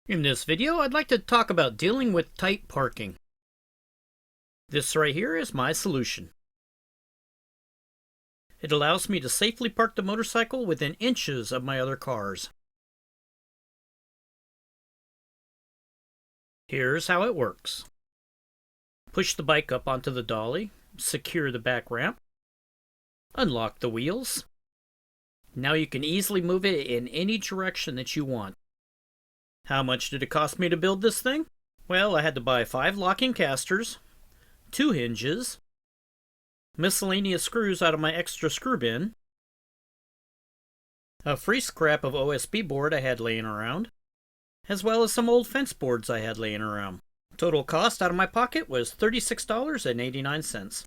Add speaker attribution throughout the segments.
Speaker 1: In this video, I'd like to talk about dealing with tight parking. This right here is my solution. It allows me to safely park the motorcycle within inches of my other cars. Here's how it works. Push the bike up onto the dolly, secure the back ramp, unlock the wheels. Now you can easily move it in any direction that you want. How much did it cost me to build this thing? Well, I had to buy 5 locking casters, 2 hinges, miscellaneous screws out of my extra screw bin, a free scrap of OSB board I had laying around, as well as some old fence boards I had laying around. Total cost out of my pocket was $36.89.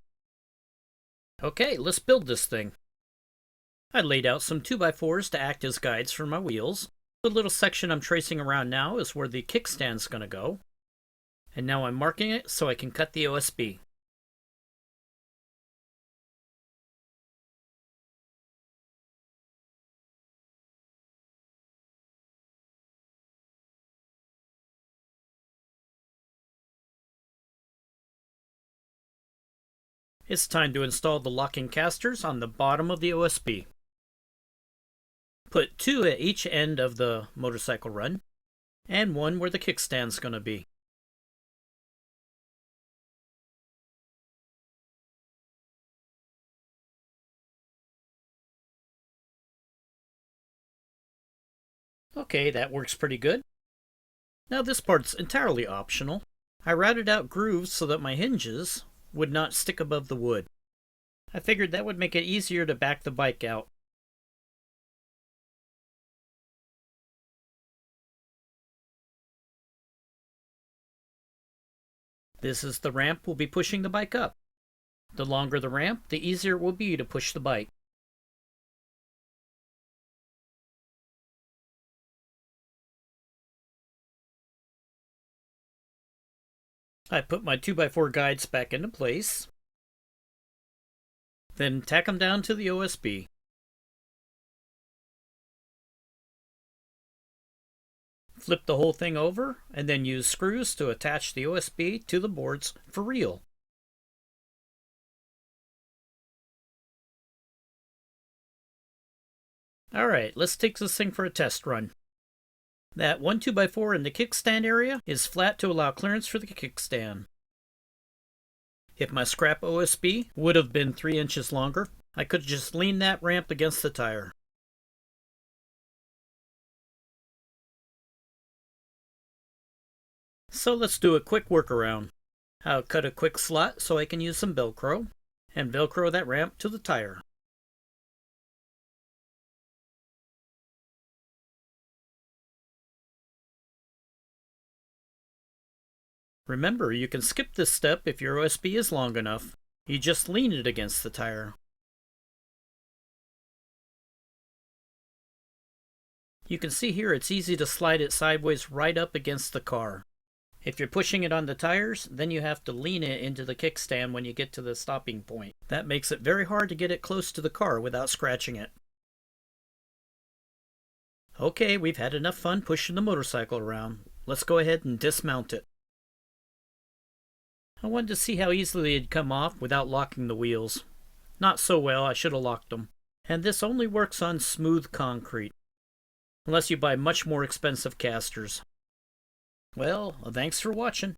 Speaker 1: Okay, let's build this thing. I laid out some 2x4s to act as guides for my wheels. The little section I'm tracing around now is where the kickstand's going to go. And now I'm marking it so I can cut the OSB. It's time to install the locking casters on the bottom of the OSB. Put 2 at each end of the motorcycle run, and 1 where the kickstand's going to be. Okay, that works pretty good. Now this part's entirely optional. I routed out grooves so that my hinges would not stick above the wood. I figured that would make it easier to back the bike out. This is the ramp we'll be pushing the bike up. The longer the ramp, the easier it will be to push the bike. I put my 2x4 guides back into place, then tack them down to the OSB. Flip the whole thing over, and then use screws to attach the OSB to the boards for real. Alright, let's take this thing for a test run. That 1 2x4 in the kickstand area is flat to allow clearance for the kickstand. If my scrap OSB would have been 3 inches longer, I could just lean that ramp against the tire. So let's do a quick workaround. I'll cut a quick slot so I can use some Velcro, and Velcro that ramp to the tire. Remember, you can skip this step if your OSB is long enough. You just lean it against the tire. You can see here it's easy to slide it sideways right up against the car. If you're pushing it on the tires, then you have to lean it into the kickstand when you get to the stopping point. That makes it very hard to get it close to the car without scratching it. Okay, we've had enough fun pushing the motorcycle around. Let's go ahead and dismount it. I wanted to see how easily it'd come off without locking the wheels. Not so well, I should have locked them. And this only works on smooth concrete, unless you buy much more expensive casters. Well, thanks for watching.